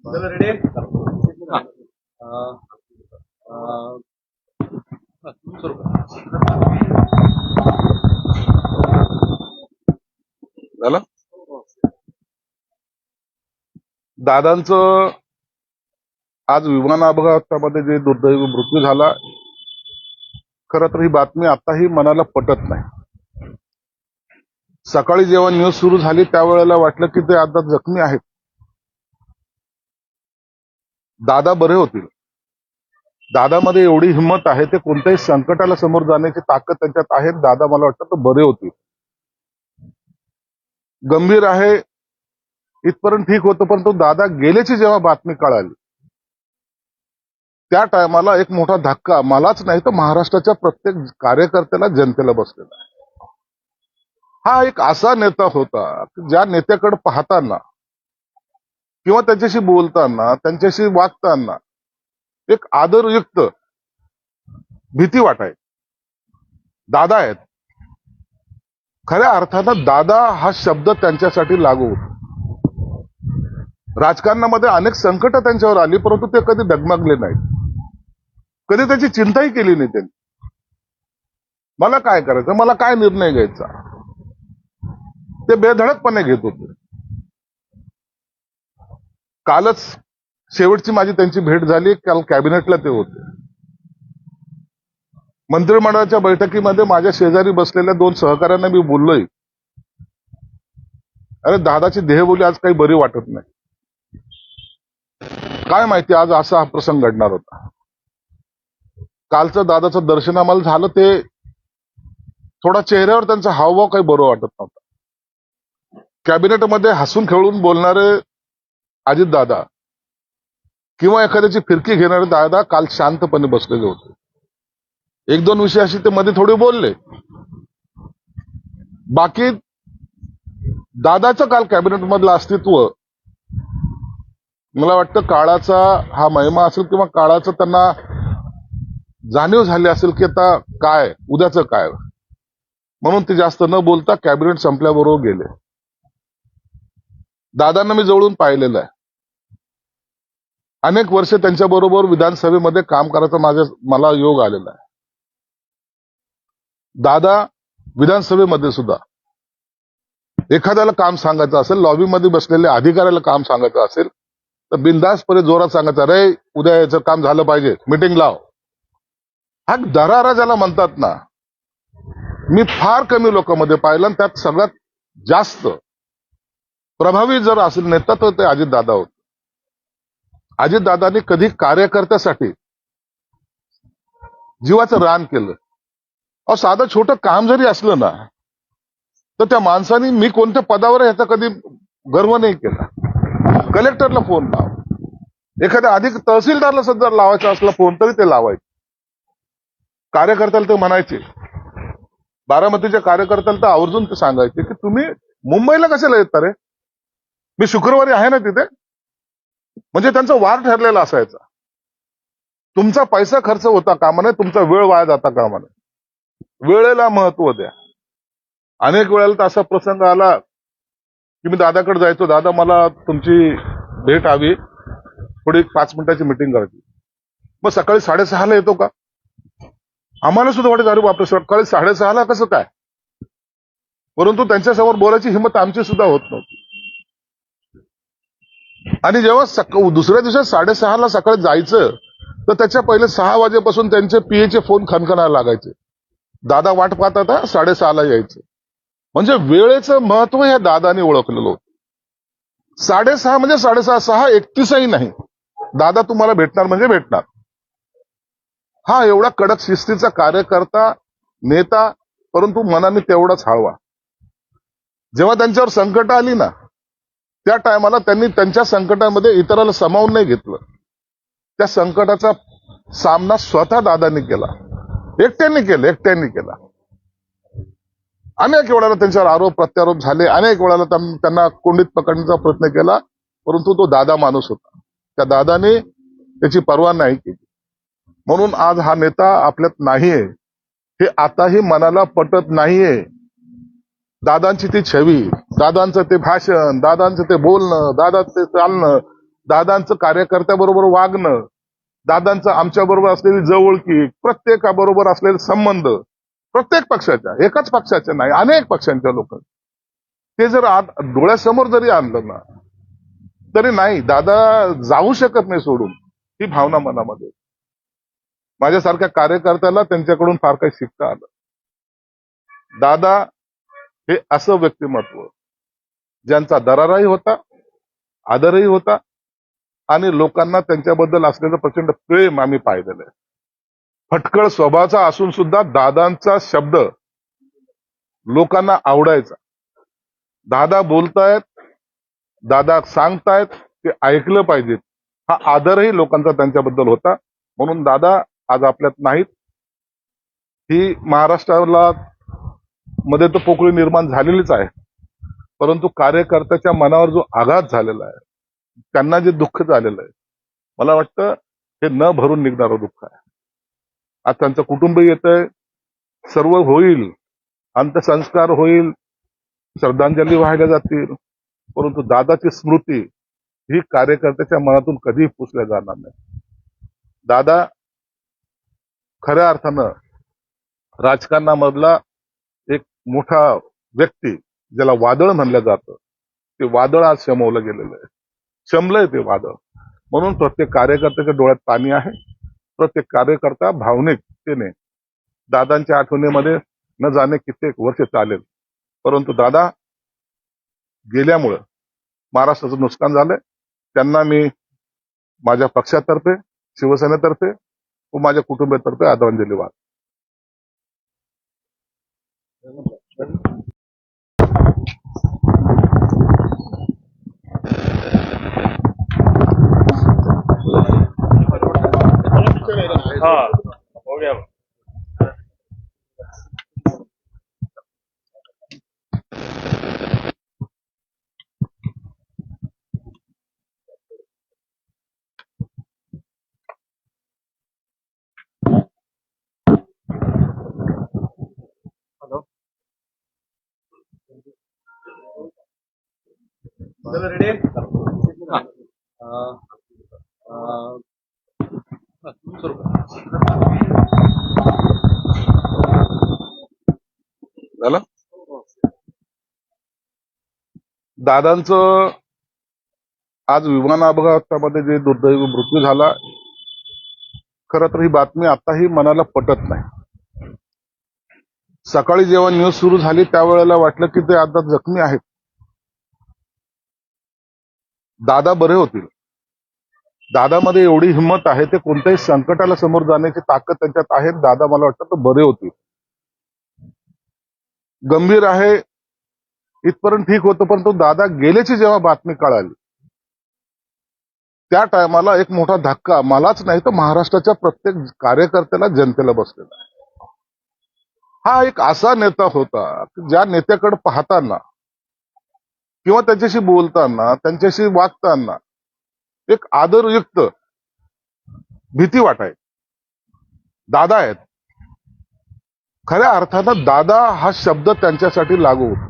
चलो रेडी हा. सुरू करा. झालं. दादांचं आज विमान अपघातामध्ये जे दुर्दैवी मृत्यू झाला, खरं तर ही बातमी आताही मनाला पटत नाही. सकाळी जेव्हा न्यूज सुरू झाली त्यावेळेला वाटलं की ते आता जखमी आहेत, दादा बरे होतील. दादामध्ये एवढी हिंमत आहे, ते कोणत्याही संकटाला समोर जाण्याची ताकद त्यांच्यात आहे. दादा मला वाटतं तर बरे होतील. गंभीर आहे इथपर्यंत ठीक होतं, पण तो दादा गेल्याची जेव्हा बातमी कळाली त्या टायमाला एक मोठा धक्का मलाच नाही तर महाराष्ट्राच्या प्रत्येक कार्यकर्त्याला, जनतेला बसलेला आहे. हा एक असा नेता होता की ज्या नेत्याकडे पाहताना किंवा त्याच्याशी बोलताना, त्यांच्याशी वागताना एक आदरयुक्त भीती वाटाय. दादा आहेत, खऱ्या अर्थानं दादा हा शब्द त्यांच्यासाठी लागू होता. राजकारणामध्ये अनेक संकट त्यांच्यावर आली, परंतु ते कधी डगमगले नाहीत, कधी त्याची चिंताही केली नाही त्यांनी. मला काय करायचं, मला काय निर्णय घ्यायचा, ते बेधडकपणे घेत होते. कालच शेवटची माझी त्यांची भेट झाली. काल कॅबिनेटला ते होते. मंत्रिमंडळाच्या बैठकीमध्ये माझ्या शेजारी बसलेल्या 2 सहकाऱ्यांना मी बोललोय, अरे दादाची देहबोली आज काही बरी वाटत नाही. काय माहिती आज असा हा प्रसंग घडणार होता. कालचं दादाचं दर्शन आम्हाला झालं, ते थोडा चेहऱ्यावर त्यांचा हावभाव काही बरं वाटत नव्हता. कॅबिनेटमध्ये हसून खेळून बोलणारे अजित दादा किंवा एखाद्याची फिरकी घेणारे दादा काल शांतपणे बसलेले होते. 1-2 विषयाशी ते मध्ये थोडे बोलले. बाकी दादाचं काल कॅबिनेट मधलं अस्तित्व मला वाटतं काळाचा हा महिमा असेल किंवा काळाचं त्यांना जाणीव झाली असेल की आता काय, उद्याचं काय, म्हणून ते जास्त न बोलता कॅबिनेट संपल्याबरोबर गेले. दादांना मी जवळून पाहिलेलं आहे. अनेक वर्ष त्यांच्याबरोबर विधानसभेमध्ये काम करायचा मला योग आलेला आहे. दादा विधानसभेमध्ये सुद्धा एखाद्याला काम सांगायचं असेल, लॉबीमध्ये बसलेल्या अधिकाऱ्याला काम सांगायचं असेल तर बिनधास्तपणे जोरात सांगायचं, अरे उद्या याचं काम झालं पाहिजे, मीटिंग लाव. हा दरारा ज्याला म्हणतात ना, मी फार कमी लोकांमध्ये पाहिलं, आणि त्यात सगळ्यात जास्त प्रभावी जर असेल नेता तर ते अजितदादा होते. अजितदादांनी कधी कार्यकर्त्यासाठी जीवाचं रान केलं. अहो साधं छोटं काम जरी असलं ना तर त्या माणसाने मी कोणत्या पदावर आहे याचा कधी गर्व नाही केला. कलेक्टरला फोन लाव, एखाद्या अधिक तहसीलदारला सुद्धा लावायचा असला फोन तरी ते लावायचे. कार्यकर्त्याला ते म्हणायचे, बारामतीच्या कार्यकर्त्याला तर आवर्जून ते सांगायचे की तुम्ही मुंबईला कशाला येता रे, मी शुक्रवारी आहे ना तिथे. म्हणजे त्यांचा वार ठरलेला असायचा. तुमचा पैसा खर्च होता कामा नये, तुमचा वेळ वाया जाता कामा नये, वेळेला महत्व द्या. अनेक वेळेला तर असा प्रसंग आला की मी दादाकडे जायचो, दादा मला तुमची भेट हवी, थोडी 5 मिनिटाची मीटिंग करायची. मग सकाळी 6:30ला येतो का? आम्हाला सुद्धा वाटत अरे बापरे, सकाळी 6:30ला कसं काय, परंतु त्यांच्यासमोर बोलायची हिंमत आमची सुद्धा होत नव्हती. आणि जेव्हा दुसऱ्या दिवशी 6:30ला सकाळी जायचं तर त्याच्या पहिले 6 वाजेपासून त्यांचे पीएचे फोन खणखणायला लागायचे. दादा वाट पाहतात, 6:30ला यायचं. म्हणजे वेळेचं महत्व ह्या दादाने ओळखलेलं होतं. 6:30 म्हणजे 6:30, 6:31ही नाही, दादा तुम्हाला भेटणार म्हणजे भेटणार. हा एवढा कडक शिस्तीचा कार्यकर्ता, नेता, परंतु मनाने तेवढाच हळवा. जेव्हा त्यांच्यावर संकट आली ना त्या टायमाला त्यांनी त्यांच्या संकटामध्ये इतराला सामावून नाही घेतलं. त्या संकटाचा सामना स्वतः दादांनी केला, एकट्याने केला. अनेक वेळाला त्यांच्यावर आरोप प्रत्यारोप झाले, अनेक वेळाला त्यांना कोंडीत पकडण्याचा प्रयत्न केला, परंतु तो दादा माणूस होता. त्या दादाने त्याची पर्वा नाही केली. म्हणून आज हा नेता आपल्यात नाहीये हे आताही मनाला पटत नाहीये. दादांची ती छवी, दादांचं ते भाषण, दादांचं ते बोलणं, दादाचं ते चालणं, दादांचं कार्यकर्त्याबरोबर वागणं, दादांचं आमच्याबरोबर असलेली जवळकी, प्रत्येकाबरोबर असलेले संबंध, प्रत्येक पक्षाच्या, एकाच पक्षाच्या नाही, अनेक पक्षांच्या लोक, ते जर डोळ्यासमोर जरी आणलं ना तरी नाही, दादा जाऊ शकत नाही सोडून, ही भावना मनामध्ये. माझ्यासारख्या कार्यकर्त्याला त्यांच्याकडून फार काही शिकता आलं. दादा हे असं व्यक्तिमत्व ज्यांचा दराराही होता, आदरही होता, आणि लोकांना त्यांच्याबद्दल असलेलं प्रचंड प्रेम आम्ही पाहिलेलं आहे. फटकळ स्वभावाचा असून सुद्धा दादांचा शब्द लोकांना आवडायचा. दादा बोलतायत, दादा सांगतायत, ते ऐकलं पाहिजेत, हा आदरही लोकांचा त्यांच्याबद्दल होता. म्हणून दादा आज आपल्यात नाहीत. ही महाराष्ट्राला मध्ये तर पोकळी निर्माण झालेलीच आहे, परंतु कार्यकर्त्याच्या मनावर जो आघात झालेला आहे, त्यांना जे दुःख झालेलं आहे, मला वाटतं हे न भरून निघणारं दुःख आहे. आज त्यांचं कुटुंब येतंय, सर्व होईल, अंत्यसंस्कार होईल, श्रद्धांजली वाहिल्या जातील, परंतु दादाची स्मृती ही कार्यकर्त्याच्या मनातून कधीही पुसल्या जाणार नाही. दादा खऱ्या अर्थानं राजकारणामधला एक मोठा व्यक्ती, ज्याला वादळ म्हणलं जातं, ते वादळ आज शमवलं गेलेलं आहे, शमलंय ते वादळ. म्हणून प्रत्येक कार्यकर्त्याच्या डोळ्यात पाणी आहे. प्रत्येक कार्यकर्ता भावनिकतेने दादांच्या आठवणीमध्ये न जाणे कित्येक वर्ष चालेल, परंतु दादा गेल्यामुळं महाराष्ट्राचं नुकसान झालंय. त्यांना मी माझ्या पक्षातर्फे, शिवसेनेतर्फे व माझ्या कुटुंबातर्फे आदरांजली वाहतो. हाँ हो गया. हेलो चलो रेडी. झालं. दादांचं आज विमान अपघातामध्ये जे दुर्दैवी मृत्यू झाला, खरं तर ही बातमी आताही मनाला पटत नाही. सकाळी जेव्हा न्यूज सुरू झाली त्यावेळेला वाटलं की ते आता जखमी आहेत, दादा बरे होतील. दादामध्ये एवढी हिंमत आहे, ते कोणत्याही संकटाला समोर जाण्याची ताकद त्यांच्यात आहे. दादा मला वाटतं तर बरे होतील. गंभीर आहे इथपर्यंत ठीक होतं, पण तो दादा गेल्याची जेव्हा बातमी कळाली त्या टायमाला एक मोठा धक्का मलाच नाही तर महाराष्ट्राच्या प्रत्येक कार्यकर्त्याला, जनतेला बसलेला आहे. हा एक असा नेता होता की ज्या नेत्याकडे पाहताना किंवा त्याच्याशी बोलताना, त्यांच्याशी वागताना एक आदरयुक्त भीती वाटाय. दादा आहेत, खऱ्या अर्थानं दादा हा शब्द त्यांच्यासाठी लागू होता.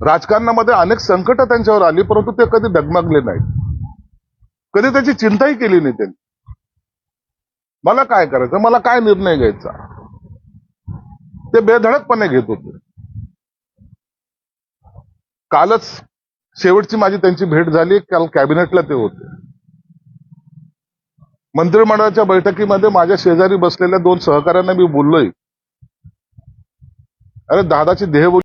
राजकारणामध्ये अनेक संकट त्यांच्यावर आली, परंतु ते कधी डगमगले नाहीत, कधी त्याची चिंताही केली नाही त्यांनी. मला काय करायचं, मला काय निर्णय घ्यायचा, ते बेधडकपणे घेत होते. कालच शेवटची माझी त्यांची भेट झाली. काल कॅबिनेटला ते होते. मंत्रिमंडळाच्या बैठकीमध्ये माझ्या शेजारी बसलेल्या 2 सहकाऱ्यांना मी बोललोय, अरे दादाची देहबोली